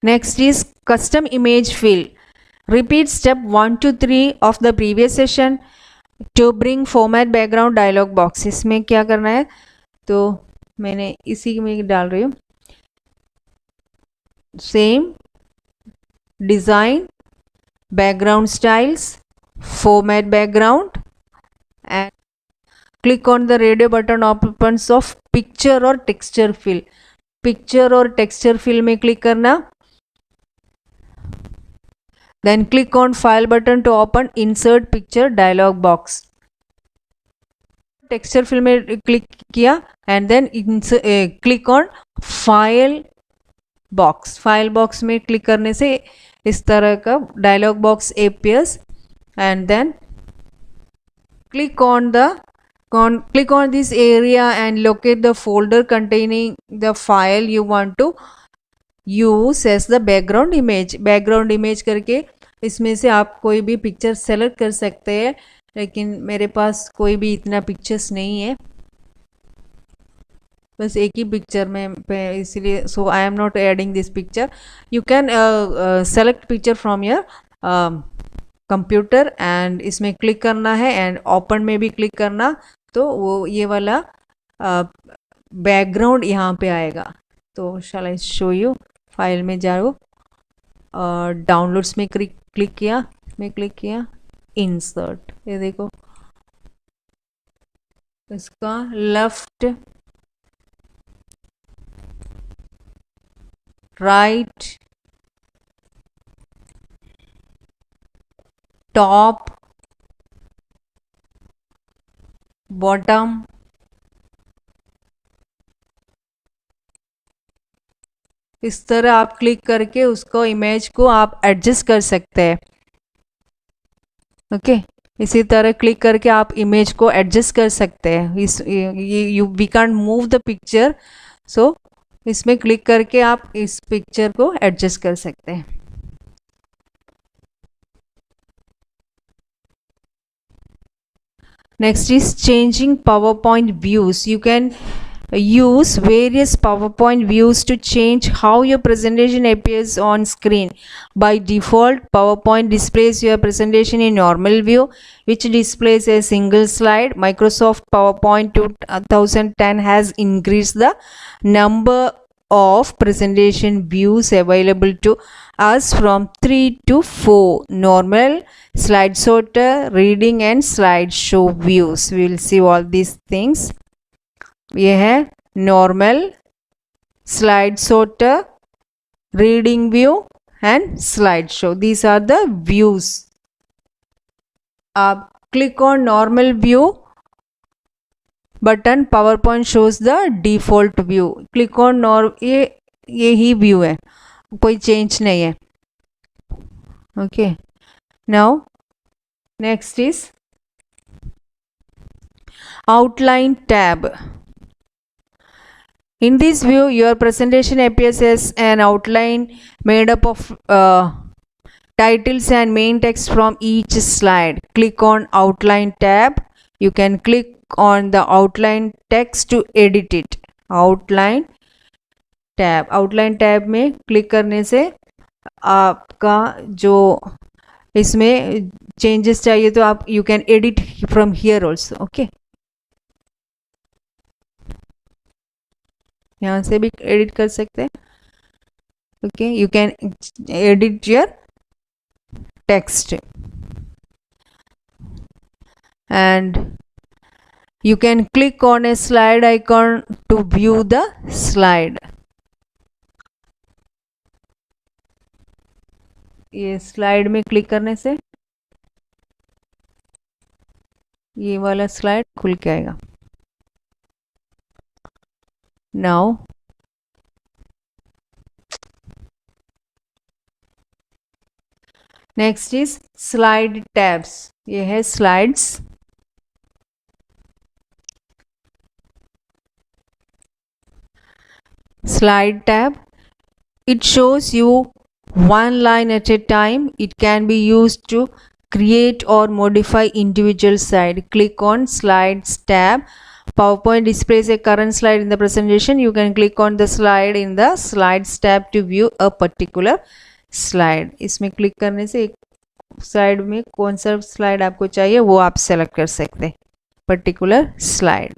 Next is custom image fill. Repeat step 1 to 3 of the previous session to bring format background dialog box. इसमें क्या करना है, तो मैंने इसी में डाल रही हूँ. Same design, background styles, format background, and click on the radio button options of picture or texture fill. Picture और texture fill में click करना. Then click on file button to open insert picture dialog box. Texture fill में click किया and then click on file box. File box में click करने से इस तरह का dialog box appears, and then click on this area and locate the folder containing the file you want to use as the background image. Background image करके इसमें से आप कोई भी पिक्चर सेलेक्ट कर सकते हैं, लेकिन मेरे पास कोई भी इतना पिक्चर्स नहीं है, बस एक ही पिक्चर में इसलिए so I am not adding this picture. You can select picture from your computer and इसमें क्लिक करना है एंड ओपन में भी क्लिक करना, तो वो ये वाला बैकग्राउंड यहाँ पे आएगा. तो शैल आई शो यू. फाइल में जाओ, डाउनलोड्स में क्लिक किया, इसमें क्लिक किया, इंसर्ट. ये देखो इसका लेफ्ट राइट टॉप बॉटम इस तरह आप क्लिक करके उसको इमेज को आप एडजस्ट कर सकते हैं. ओके इसी तरह क्लिक करके आप इमेज को एडजस्ट कर सकते हैं. इस we can move the picture, so इसमें क्लिक करके आप इस पिक्चर को एडजस्ट कर सकते हैं. Next is changing PowerPoint views. You can use various PowerPoint views to change how your presentation appears on screen. By default, PowerPoint displays your presentation in normal view, which displays a single slide. Microsoft PowerPoint 2010 has increased the number of presentation views available to us from 3 to 4: normal, slide sorter, reading and slideshow views. We will see all these things. ये है normal, slide sorter, reading view and slideshow. These are the views. आप click on normal view button, PowerPoint shows the default view. Click on ये ही view है, कोई change नहीं है. Okay. Now next is outline tab. In this view, your presentation appears as an outline made up of titles and main text from each slide. Click on outline tab. You can click on the outline text to edit it. Outline tab में click करने से आपका जो इसमें changes चाहिए तो आप you can edit from here also. Okay यहाँ से भी एडिट कर सकते हैं. Okay you can edit your text and you can click on a slide icon to view the slide. ये स्लाइड में क्लिक करने से ये वाला स्लाइड खुल के आएगा. Now next is slide tabs. ये है slides. Slide tab, it shows you one line at a time. It can be used to create or modify individual slide. Click on slides tab. PowerPoint displays a current slide in the presentation. You can click on the slide in the slides tab to view a particular slide. इसमें click करने से एक slide में कौन सा slide आपको चाहिए वो आप सेलेक्ट कर सकते हैं, particular slide.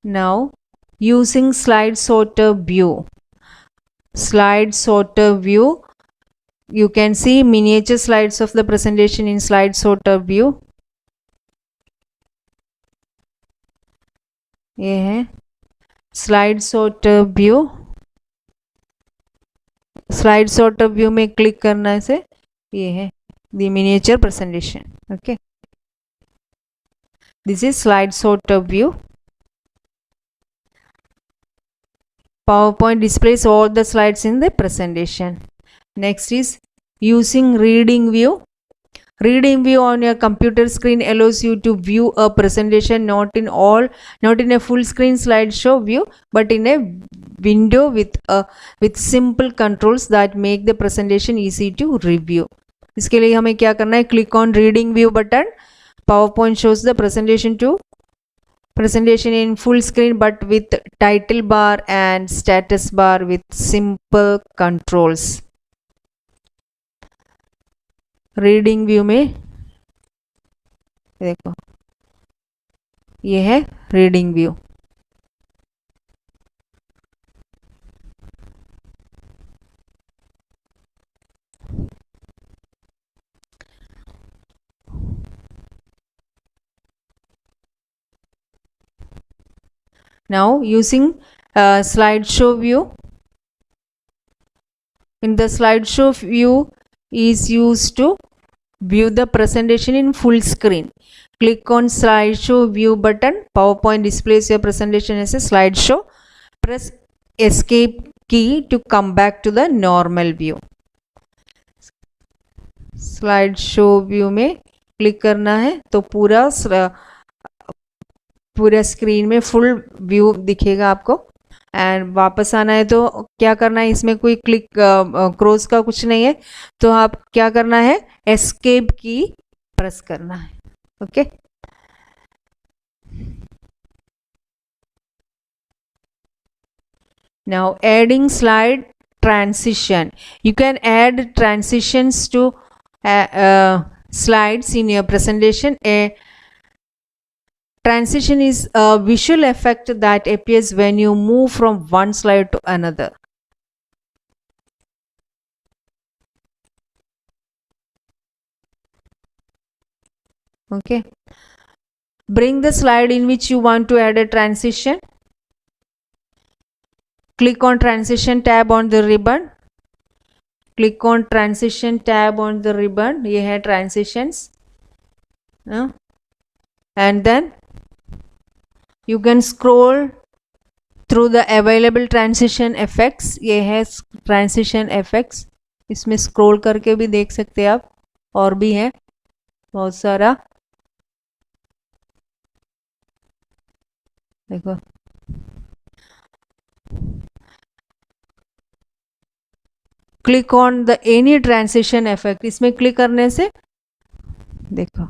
Now using slide sorter view. Slide sorter view. You can see miniature slides of the presentation in slide sorter view. ये है slide sorter view. Slide sorter view में क्लिक करने से ये है the miniature presentation. Okay, this is slide sorter view. PowerPoint displays all the slides in the presentation. Next is using reading view. Reading view on your computer screen allows you to view a presentation not in a full screen slideshow view, but in a window with simple controls that make the presentation easy to review. इसके लिए हमें क्या करना है? Click on reading view button. PowerPoint shows the presentation in full screen but with title bar and status bar with simple controls. Reading view में देखो ये है reading view. Now using slideshow view. In the slideshow view is used to view the presentation in full screen. Click on slideshow view button. PowerPoint displays your presentation as a slideshow. Press escape key to come back to the normal view. slideshow view में click करना है तो पूरा screen में full view दिखेगा आपको. And वापस आना है तो क्या करना है? इसमें कोई क्लिक क्रॉस का कुछ नहीं है, तो आप क्या करना है? एस्केप की प्रेस करना है. Okay, now adding slide transition. You can add transitions to slides in your presentation. A transition is a visual effect that appears when you move from one slide to another. Okay. Bring the slide in which you want to add a transition. Click on transition tab on the ribbon. Click on transition tab on the ribbon. ये है transitions. And then you can scroll through the available transition effects. ये है transition effects. इसमें scroll करके भी देख सकते हैं आप, और भी है बहुत सारा. देखो, click on the any transition effect. इसमें क्लिक करने से देखो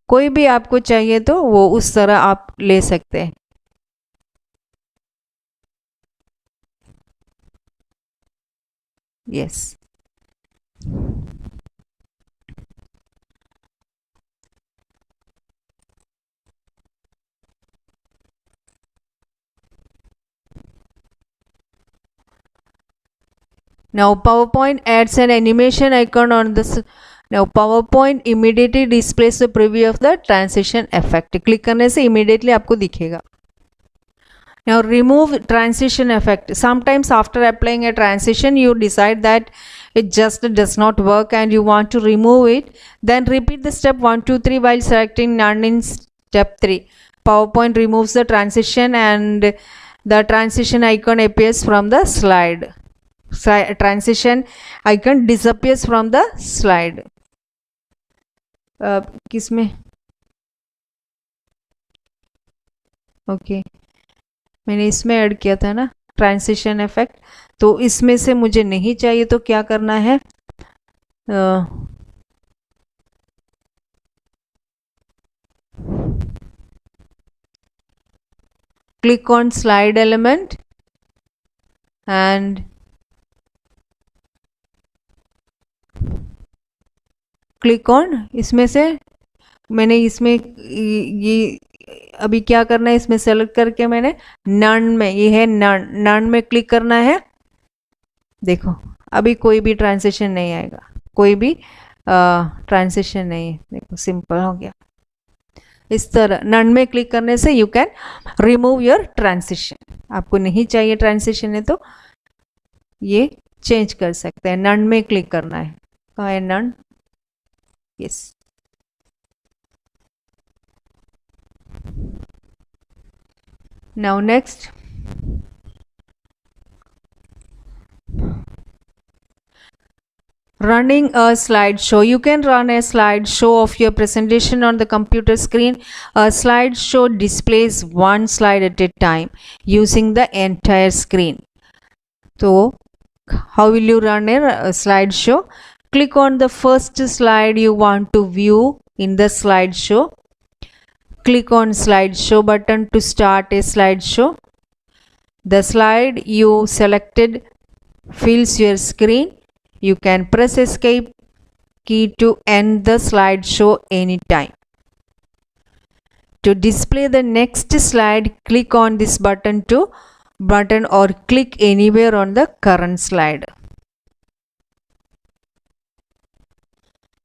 कोई भी आपको चाहिए तो वो उस तरह आप ले सकते हैं. Yes. Now PowerPoint adds an animation icon on this. Now PowerPoint immediately displays the preview of the transition effect. Click करने से immediately आपको दिखेगा. Now remove transition effect. Sometimes after applying a transition you decide that it just does not work and you want to remove it. Then repeat the step 1, 2, 3 while selecting none in step 3. PowerPoint removes the transition and the transition icon appears from the slide. Transition icon disappears from the slide. किसमें? Okay, मैंने इसमें add किया था ना transition effect, तो इसमें से मुझे नहीं चाहिए तो क्या करना है? click on slide element and click on, इसमें से मैंने इसमें ये अभी क्या करना है, इसमें सेलेक्ट करके मैंने नन में, ये है नन में क्लिक करना है। देखो अभी कोई भी ट्रांजिशन नहीं आएगा, कोई भी ट्रांजिशन नहीं है। देखो सिंपल हो गया। इस तरह नन में क्लिक करने से you can remove your transition. आपको नहीं चाहिए ट्रांजिशन है तो ये चेंज कर सकते हैं। नन में क्लिक करना है, कहाँ है none, yes. Now next, running a slideshow. You can run a slideshow of your presentation on the computer screen. A slideshow displays one slide at a time using the entire screen. So how will you run a slideshow? Click on the first slide you want to view in the slideshow. Click on slideshow button to start a slideshow. The slide you selected fills your screen. You can press escape key to end the slideshow anytime. To display the next slide, click on this button or click anywhere on the current slide.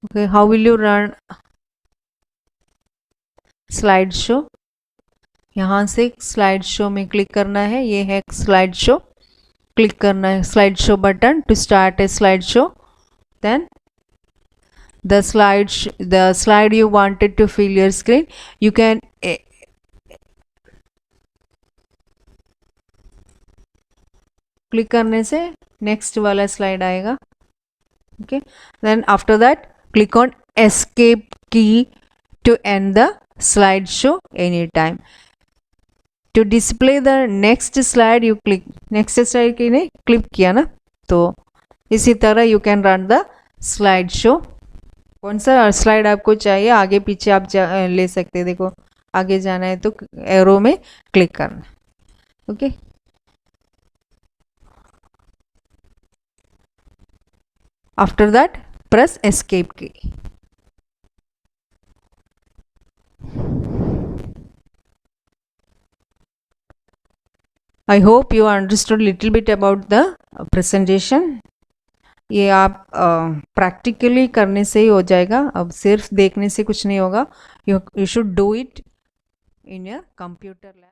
Okay, how will you run slideshow? यहाँ से slideshow में click करना है, ये है slideshow, click करना है slideshow button to start a slideshow. Then the slide you wanted to fill your screen, you can click करने से नेक्स्ट वाला स्लाइड आएगा। okay, then after that click on escape key to end the slideshow anytime. To display the next slide you click, next slide की ने click किया ना, तो इसी तरह you can run the slideshow. कौन सा स्लाइड आपको चाहिए आगे पीछे आप ले सकते हैं। देखो आगे जाना है तो एरो में क्लिक करना। Okay, after that press escape की। I hope you understood little bit about the presentation. ये आप प्रैक्टिकली करने से ही हो जाएगा, अब सिर्फ देखने से कुछ नहीं होगा। You should do it in your computer lab.